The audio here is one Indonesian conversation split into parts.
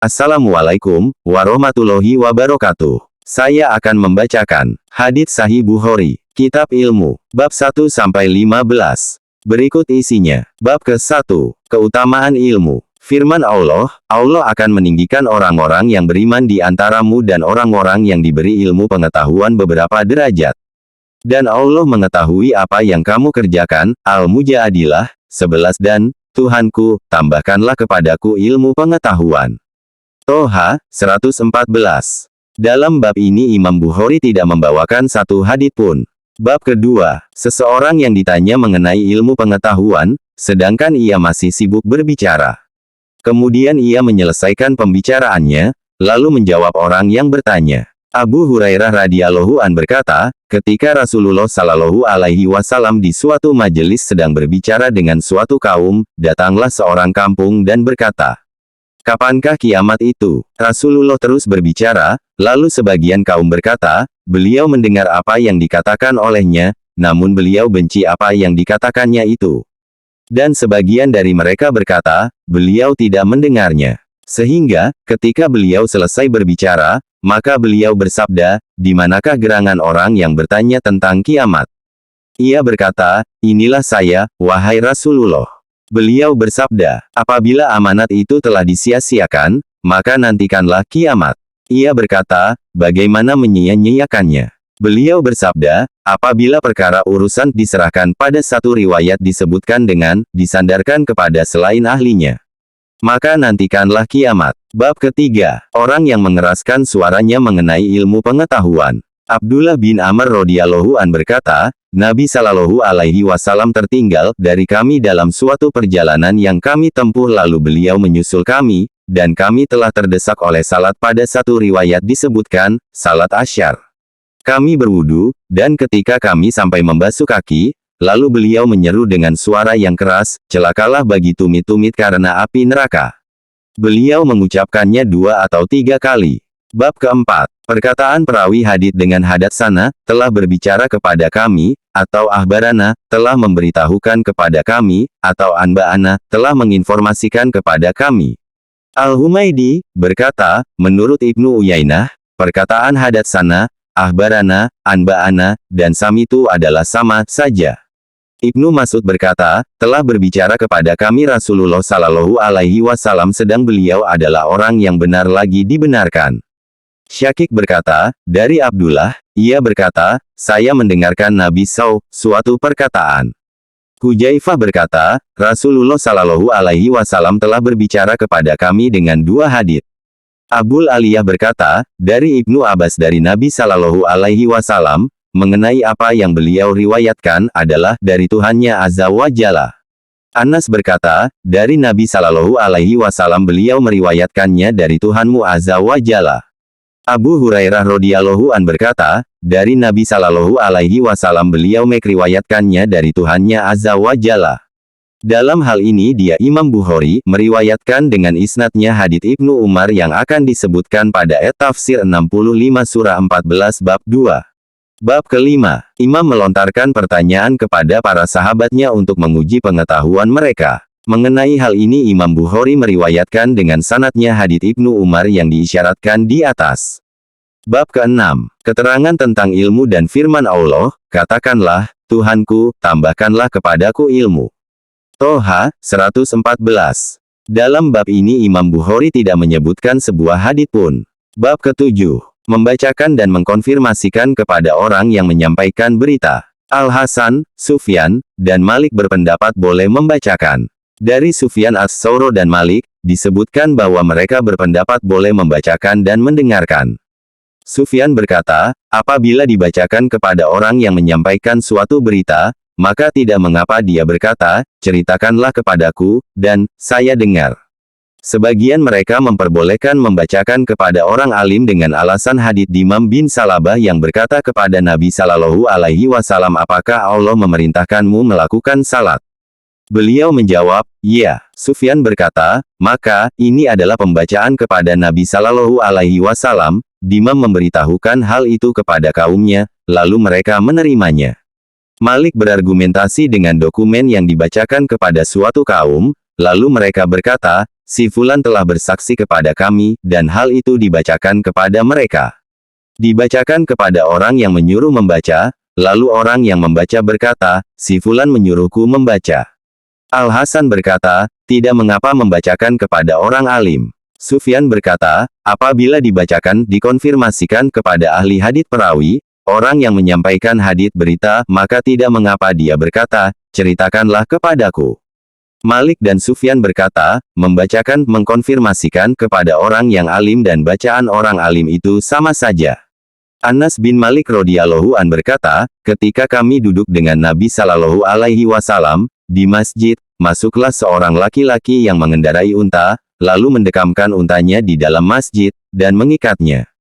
Assalamualaikum warahmatullahi wabarakatuh. Saya akan membacakan Hadits Sahih Bukhari, Kitab Ilmu, bab 1-15. Berikut isinya. Bab ke-1, Keutamaan Ilmu. Firman Allah, Allah akan meninggikan orang-orang yang beriman di antaramu dan orang-orang yang diberi ilmu pengetahuan beberapa derajat. Dan Allah mengetahui apa yang kamu kerjakan. Al-Mujadilah 11 dan, Tuhanku, tambahkanlah kepadaku ilmu pengetahuan. Toha 114. Dalam bab ini Imam Bukhari tidak membawakan satu hadits pun. Bab kedua, seseorang yang ditanya mengenai ilmu pengetahuan, sedangkan ia masih sibuk berbicara. Kemudian ia menyelesaikan pembicaraannya, lalu menjawab orang yang bertanya. Abu Hurairah radhiyallahu an berkata, ketika Rasulullah Shallallahu alaihi wasallam di suatu majelis sedang berbicara dengan suatu kaum, datanglah seorang kampung dan berkata, "Kapankah kiamat itu?" Rasulullah terus berbicara, lalu sebagian kaum berkata, beliau mendengar apa yang dikatakan olehnya, namun beliau benci apa yang dikatakannya itu. Dan sebagian dari mereka berkata, beliau tidak mendengarnya. Sehingga, ketika beliau selesai berbicara, maka beliau bersabda, di manakah gerangan orang yang bertanya tentang kiamat? Ia berkata, inilah saya, wahai Rasulullah. Beliau bersabda, apabila amanat itu telah disia-siakan, maka nantikanlah kiamat. Ia berkata, bagaimana menyia-nyiakannya? Beliau bersabda, apabila perkara urusan diserahkan pada satu riwayat disebutkan dengan, disandarkan kepada selain ahlinya. Maka nantikanlah kiamat. Bab ketiga, orang yang mengeraskan suaranya mengenai ilmu pengetahuan. Abdullah bin Amr radhiyallahu an berkata, Nabi Shallallahu alaihi wasallam tertinggal dari kami dalam suatu perjalanan yang kami tempuh lalu beliau menyusul kami, dan kami telah terdesak oleh salat pada satu riwayat disebutkan, salat asyar. Kami berwudu, dan ketika kami sampai membasuh kaki, lalu beliau menyeru dengan suara yang keras, celakalah bagi tumit-tumit karena api neraka. Beliau mengucapkannya 2 atau 3 kali. Bab keempat, perkataan perawi hadits dengan hadatsana, telah berbicara kepada kami, atau ahbarana, telah memberitahukan kepada kami, atau anba'ana, telah menginformasikan kepada kami. Al-Humaydi berkata, menurut Ibnu Uyainah, perkataan hadatsana, ahbarana, anba'ana, dan samitu adalah sama saja. Ibnu Mas'ud berkata, telah berbicara kepada kami Rasulullah Shallallahu alaihi wasallam sedang beliau adalah orang yang benar lagi dibenarkan. Syakik berkata, dari Abdullah, ia berkata, saya mendengarkan Nabi suatu perkataan. Hujaifah berkata, Rasulullah Shallallahu alaihi wasallam telah berbicara kepada kami dengan 2 hadits. Abul Aliyah berkata, dari Ibnu Abbas dari Nabi Shallallahu alaihi wasallam, mengenai apa yang beliau riwayatkan adalah dari Tuhannya Azza wa Jalla. Anas berkata, dari Nabi Shallallahu alaihi wasallam beliau meriwayatkannya dari Tuhanmu Azza wa Jalla. Abu Hurairah radhiyallahu an berkata, dari Nabi Shallallahu alaihi wasallam beliau meriwayatkannya dari Tuhannya Azza wa Jalla. Dalam hal ini dia Imam Bukhari meriwayatkan dengan isnadnya hadits Ibnu Umar yang akan disebutkan pada Tafsir 65 surah 14 bab 2. Bab kelima, Imam melontarkan pertanyaan kepada para sahabatnya untuk menguji pengetahuan mereka. Mengenai hal ini Imam Bukhari meriwayatkan dengan sanadnya hadits Ibnu Umar yang diisyaratkan di atas. Bab keenam, keterangan tentang ilmu dan firman Allah, katakanlah, Tuhanku, tambahkanlah kepadaku ilmu. Toha 114. Dalam bab ini Imam Bukhari tidak menyebutkan sebuah hadits pun. Bab ketujuh, membacakan dan mengkonfirmasikan kepada orang yang menyampaikan berita. Al-Hasan, Sufyan, dan Malik berpendapat boleh membacakan. Dari Sufyan as-Sauri dan Malik, disebutkan bahwa mereka berpendapat boleh membacakan dan mendengarkan. Sufyan berkata, apabila dibacakan kepada orang yang menyampaikan suatu berita, maka tidak mengapa dia berkata, ceritakanlah kepadaku, dan saya dengar. Sebagian mereka memperbolehkan membacakan kepada orang alim dengan alasan hadits Dimam bin Salabah yang berkata kepada Nabi Shallallahu alaihi wasallam, apakah Allah memerintahkanmu melakukan salat? Beliau menjawab, ya. Sufyan berkata, maka, ini adalah pembacaan kepada Nabi Shallallahu alaihi wasallam. Dimam memberitahukan hal itu kepada kaumnya, lalu mereka menerimanya. Malik berargumentasi dengan dokumen yang dibacakan kepada suatu kaum, lalu mereka berkata, si Fulan telah bersaksi kepada kami, dan hal itu dibacakan kepada mereka. Dibacakan kepada orang yang menyuruh membaca, lalu orang yang membaca berkata, si Fulan menyuruhku membaca. Al-Hasan berkata, tidak mengapa membacakan kepada orang alim. Sufyan berkata, apabila dibacakan dikonfirmasikan kepada ahli hadits perawi, orang yang menyampaikan hadits berita, maka tidak mengapa dia berkata, ceritakanlah kepadaku. Malik dan Sufyan berkata, membacakan mengkonfirmasikan kepada orang yang alim dan bacaan orang alim itu sama saja. Anas bin Malik radhiyallahu an berkata, ketika kami duduk dengan Nabi Shallallahu alaihi wasallam di masjid, masuklah seorang laki-laki yang mengendarai unta, lalu mendekamkan untanya di dalam masjid dan mengikatnya.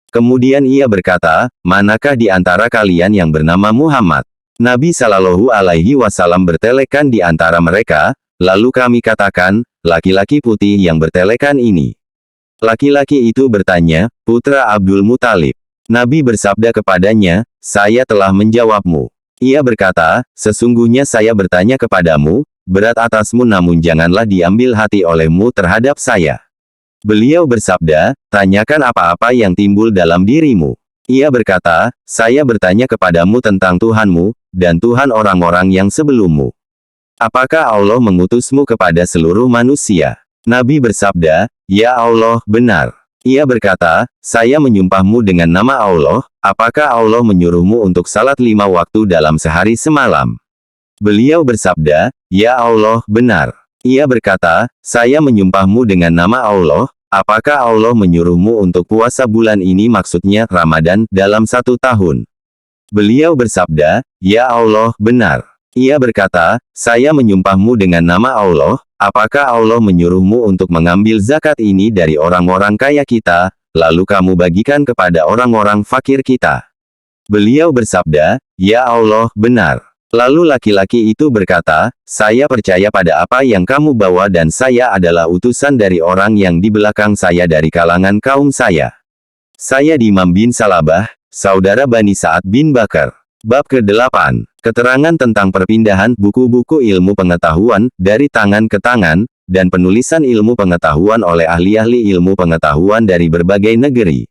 Kemudian ia berkata, manakah di antara kalian yang bernama Muhammad? Nabi Shallallahu alaihi wasallam bertelekan di antara mereka. Lalu kami katakan, laki-laki putih yang bertelekan ini. Laki-laki itu bertanya, putra Abdul Muthalib. Nabi bersabda kepadanya, saya telah menjawabmu. Ia berkata, sesungguhnya saya bertanya kepadamu, berat atasmu namun janganlah diambil hati olehmu terhadap saya. Beliau bersabda, tanyakan apa-apa yang timbul dalam dirimu. Ia berkata, saya bertanya kepadamu tentang Tuhanmu, dan Tuhan orang-orang yang sebelummu. Apakah Allah mengutusmu kepada seluruh manusia? Nabi bersabda, ya Allah, benar. Ia berkata, saya menyumpahmu dengan nama Allah, apakah Allah menyuruhmu untuk salat 5 waktu dalam sehari semalam? Beliau bersabda, ya Allah, benar. Ia berkata, saya menyumpahmu dengan nama Allah, apakah Allah menyuruhmu untuk puasa bulan ini maksudnya Ramadan dalam 1 tahun? Beliau bersabda, ya Allah, benar. Ia berkata, saya menyumpahmu dengan nama Allah, apakah Allah menyuruhmu untuk mengambil zakat ini dari orang-orang kaya kita, lalu kamu bagikan kepada orang-orang fakir kita? Beliau bersabda, ya Allah, benar. Lalu laki-laki itu berkata, saya percaya pada apa yang kamu bawa dan saya adalah utusan dari orang yang di belakang saya dari kalangan kaum saya. Saya Dimam bin Salabah, saudara Bani Sa'ad bin Bakar. Bab ke-8. Keterangan tentang perpindahan buku-buku ilmu pengetahuan dari tangan ke tangan, dan penulisan ilmu pengetahuan oleh ahli-ahli ilmu pengetahuan dari berbagai negeri.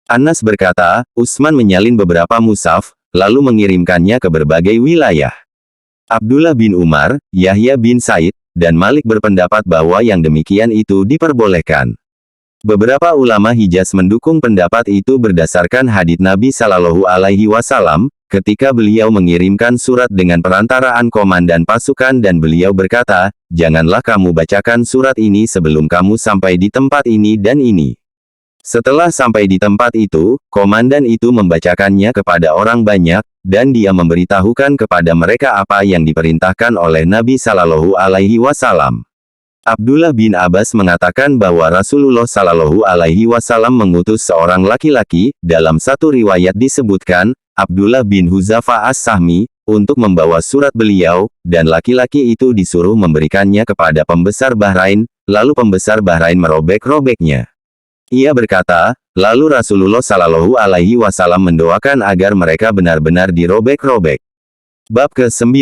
Anas berkata, Utsman menyalin beberapa mushaf, lalu mengirimkannya ke berbagai wilayah. Abdullah bin Umar, Yahya bin Said, dan Malik berpendapat bahwa yang demikian itu diperbolehkan. Beberapa ulama Hijaz mendukung pendapat itu berdasarkan hadits Nabi Shallallahu alaihi wasallam, ketika beliau mengirimkan surat dengan perantaraan komandan pasukan dan beliau berkata, janganlah kamu bacakan surat ini sebelum kamu sampai di tempat ini dan ini. Setelah sampai di tempat itu, komandan itu membacakannya kepada orang banyak, dan dia memberitahukan kepada mereka apa yang diperintahkan oleh Nabi Shallallahu alaihi wasallam. Abdullah bin Abbas mengatakan bahwa Rasulullah Shallallahu alaihi wasallam mengutus seorang laki-laki, dalam satu riwayat disebutkan, Abdullah bin Huzafa as-Sahmi, untuk membawa surat beliau, dan laki-laki itu disuruh memberikannya kepada pembesar Bahrain, lalu pembesar Bahrain merobek-robeknya. Ia berkata, lalu Rasulullah Shallallahu alaihi wasallam mendoakan agar mereka benar-benar dirobek-robek. Bab ke-9.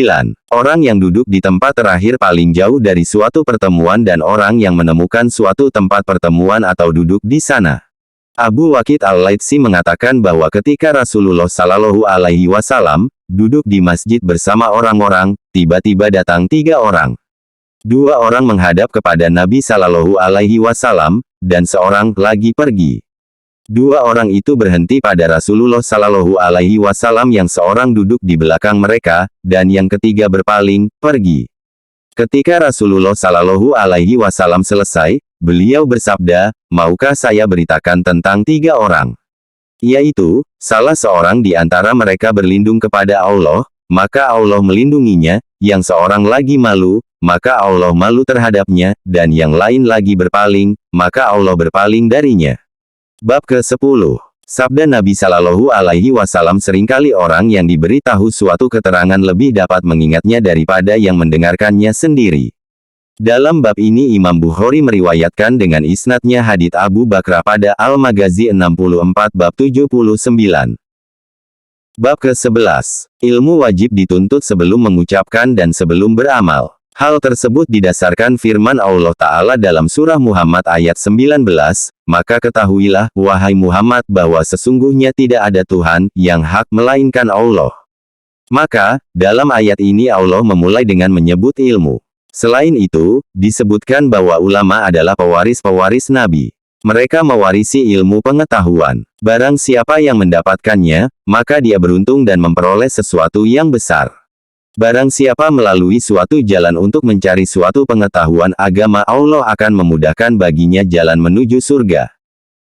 Orang yang duduk di tempat terakhir paling jauh dari suatu pertemuan dan orang yang menemukan suatu tempat pertemuan atau duduk di sana. Abu Waqid al-Laitsi mengatakan bahwa ketika Rasulullah Shallallahu alaihi wasallam duduk di masjid bersama orang-orang, tiba-tiba datang 3 orang. 2 orang menghadap kepada Nabi Shallallahu alaihi wasallam, dan seorang lagi pergi. 2 orang itu berhenti pada Rasulullah Shallallahu alaihi wasallam yang seorang duduk di belakang mereka, dan yang ketiga berpaling, pergi. Ketika Rasulullah Shallallahu alaihi wasallam selesai, beliau bersabda, maukah saya beritakan tentang 3 orang? Yaitu, salah seorang di antara mereka berlindung kepada Allah, maka Allah melindunginya, yang seorang lagi malu, maka Allah malu terhadapnya, dan yang lain lagi berpaling, maka Allah berpaling darinya. Bab ke-10. Sabda Nabi Shallallahu alaihi wasallam, seringkali orang yang diberitahu suatu keterangan lebih dapat mengingatnya daripada yang mendengarkannya sendiri. Dalam bab ini Imam Bukhari meriwayatkan dengan isnadnya hadits Abu Bakra pada Al-Maghazi 64 bab 79. Bab ke-11. Ilmu wajib dituntut sebelum mengucapkan dan sebelum beramal. Hal tersebut didasarkan firman Allah Ta'ala dalam surah Muhammad ayat 19, maka ketahuilah, wahai Muhammad, bahwa sesungguhnya tidak ada Tuhan yang hak melainkan Allah. Maka, dalam ayat ini Allah memulai dengan menyebut ilmu. Selain itu, disebutkan bahwa ulama adalah pewaris-pewaris Nabi. Mereka mewarisi ilmu pengetahuan. Barang siapa yang mendapatkannya, maka dia beruntung dan memperoleh sesuatu yang besar. Barang siapa melalui suatu jalan untuk mencari suatu pengetahuan agama, Allah akan memudahkan baginya jalan menuju surga.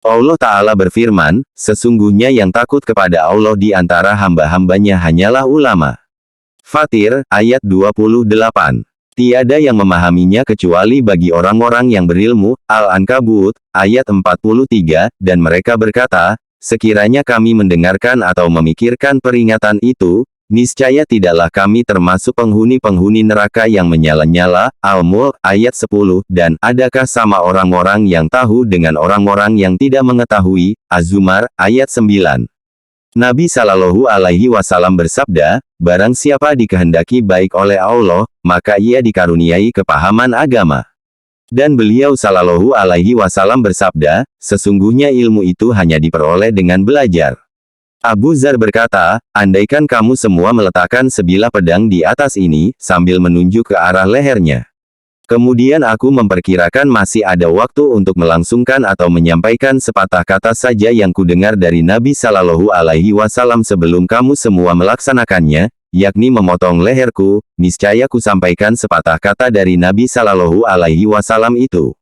Allah Ta'ala berfirman, sesungguhnya yang takut kepada Allah di antara hamba-hambanya hanyalah ulama. Fatir, ayat 28. Tiada yang memahaminya kecuali bagi orang-orang yang berilmu. Al-Ankabut, ayat 43, dan mereka berkata, sekiranya kami mendengarkan atau memikirkan peringatan itu, niscaya tidaklah kami termasuk penghuni-penghuni neraka yang menyala-nyala. Al-Mulk, ayat 10, dan adakah sama orang-orang yang tahu dengan orang-orang yang tidak mengetahui. Az-Zumar, ayat 9. Nabi Shallallahu Alaihi Wasallam bersabda, barang siapa dikehendaki baik oleh Allah, maka ia dikaruniai kepahaman agama. Dan beliau Shallallahu Alaihi Wasallam bersabda, sesungguhnya ilmu itu hanya diperoleh dengan belajar. Abu Dzar berkata, andaikan kamu semua meletakkan sebilah pedang di atas ini, sambil menunjuk ke arah lehernya. Kemudian aku memperkirakan masih ada waktu untuk melangsungkan atau menyampaikan sepatah kata saja yang kudengar dari Nabi Shallallahu Alaihi Wasallam sebelum kamu semua melaksanakannya, yakni memotong leherku, niscaya ku sampaikan sepatah kata dari Nabi Shallallahu Alaihi Wasallam itu.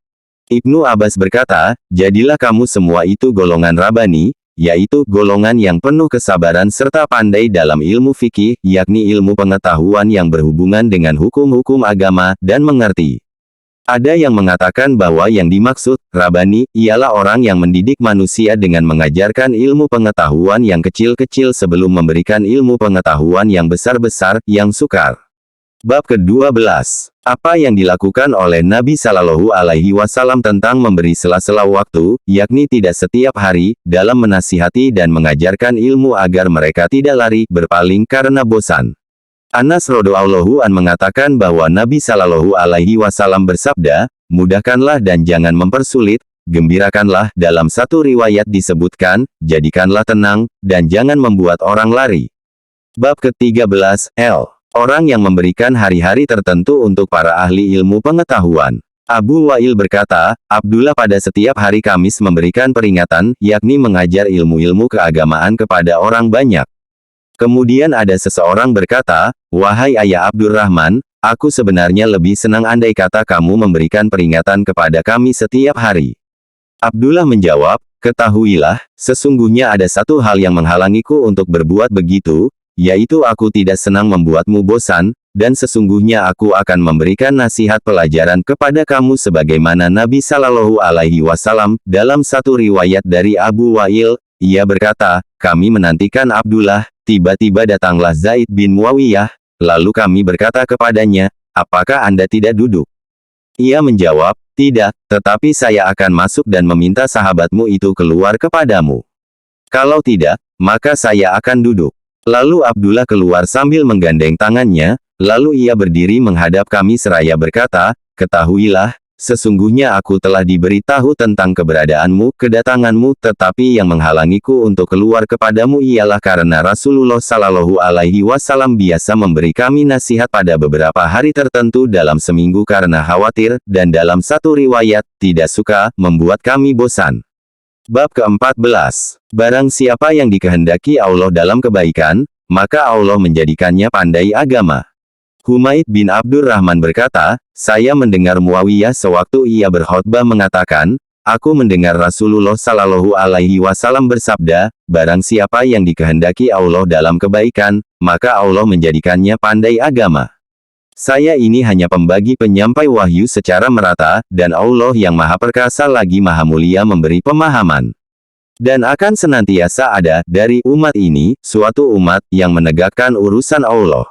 Ibnu Abbas berkata, jadilah kamu semua itu golongan Rabbani, yaitu golongan yang penuh kesabaran serta pandai dalam ilmu fikih, yakni ilmu pengetahuan yang berhubungan dengan hukum-hukum agama, dan mengerti. Ada yang mengatakan bahwa yang dimaksud, Rabbani, ialah orang yang mendidik manusia dengan mengajarkan ilmu pengetahuan yang kecil-kecil sebelum memberikan ilmu pengetahuan yang besar-besar, yang sukar. Bab ke-12. Apa yang dilakukan oleh Nabi Shallallahu Alaihi Wasallam tentang memberi sela-sela waktu, yakni tidak setiap hari, dalam menasihati dan mengajarkan ilmu agar mereka tidak lari, berpaling karena bosan. Anas radhiyallahu anhu mengatakan bahwa Nabi Shallallahu Alaihi Wasallam bersabda, mudahkanlah dan jangan mempersulit, gembirakanlah. Dalam satu riwayat disebutkan, jadikanlah tenang, dan jangan membuat orang lari. Bab ke-13, Orang yang memberikan hari-hari tertentu untuk para ahli ilmu pengetahuan. Abu Wa'il berkata, Abdullah pada setiap hari Kamis memberikan peringatan, yakni mengajar ilmu-ilmu keagamaan kepada orang banyak. Kemudian ada seseorang berkata, wahai ayah Abdurrahman, aku sebenarnya lebih senang andai kata kamu memberikan peringatan kepada kami setiap hari. Abdullah menjawab, ketahuilah, sesungguhnya ada satu hal yang menghalangiku untuk berbuat begitu, yaitu aku tidak senang membuatmu bosan, dan sesungguhnya aku akan memberikan nasihat pelajaran kepada kamu sebagaimana Nabi Shallallahu Alaihi Wasallam. Dalam satu riwayat dari Abu Wa'il, ia berkata, kami menantikan Abdullah, tiba-tiba datanglah Zaid bin Muawiyah, lalu kami berkata kepadanya, apakah Anda tidak duduk? Ia menjawab, tidak, tetapi saya akan masuk dan meminta sahabatmu itu keluar kepadamu. Kalau tidak, maka saya akan duduk. Lalu Abdullah keluar sambil menggandeng tangannya, lalu ia berdiri menghadap kami seraya berkata, ketahuilah, sesungguhnya aku telah diberitahu tentang keberadaanmu, kedatanganmu, tetapi yang menghalangiku untuk keluar kepadamu ialah karena Rasulullah Shallallahu Alaihi Wasallam biasa memberi kami nasihat pada beberapa hari tertentu dalam seminggu karena khawatir, dan dalam satu riwayat, tidak suka, membuat kami bosan. Bab ke-14. Barang siapa yang dikehendaki Allah dalam kebaikan, maka Allah menjadikannya pandai agama. Humaid bin Abdurrahman berkata, saya mendengar Muawiyah sewaktu ia berkhutbah mengatakan, aku mendengar Rasulullah Shallallahu Alaihi Wasallam bersabda, barang siapa yang dikehendaki Allah dalam kebaikan, maka Allah menjadikannya pandai agama. Saya ini hanya pembagi penyampai wahyu secara merata, dan Allah yang Maha Perkasa lagi Maha Mulia memberi pemahaman. Dan akan senantiasa ada, dari umat ini, suatu umat, yang menegakkan urusan Allah.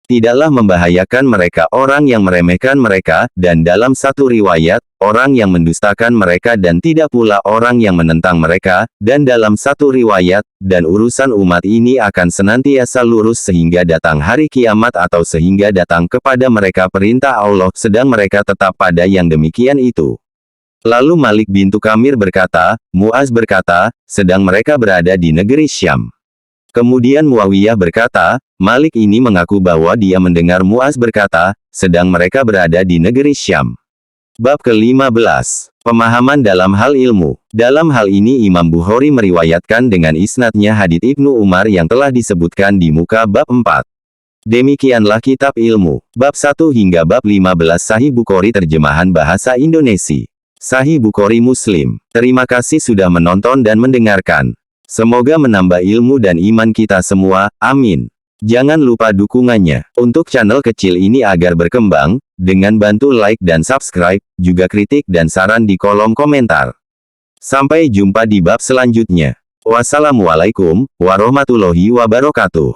Tidaklah membahayakan mereka orang yang meremehkan mereka, dan dalam satu riwayat, orang yang mendustakan mereka dan tidak pula orang yang menentang mereka, dan dalam satu riwayat, dan urusan umat ini akan senantiasa lurus sehingga datang hari kiamat atau sehingga datang kepada mereka perintah Allah, sedang mereka tetap pada yang demikian itu. Lalu Malik bin Tukamir berkata, Muaz berkata, sedang mereka berada di negeri Syam. Kemudian Muawiyah berkata, Malik ini mengaku bahwa dia mendengar Muaz berkata, sedang mereka berada di negeri Syam. Bab ke-15. Pemahaman dalam hal ilmu. Dalam hal ini Imam Bukhari meriwayatkan dengan isnadnya hadits Ibnu Umar yang telah disebutkan di muka bab 4. Demikianlah kitab ilmu. Bab 1 hingga bab 15 Sahih Bukhari terjemahan bahasa Indonesia. Sahih Bukhari Muslim. Terima kasih sudah menonton dan mendengarkan. Semoga menambah ilmu dan iman kita semua, amin. Jangan lupa dukungannya untuk channel kecil ini agar berkembang, dengan bantu like dan subscribe, juga kritik dan saran di kolom komentar. Sampai jumpa di bab selanjutnya. Wassalamualaikum warahmatullahi wabarakatuh.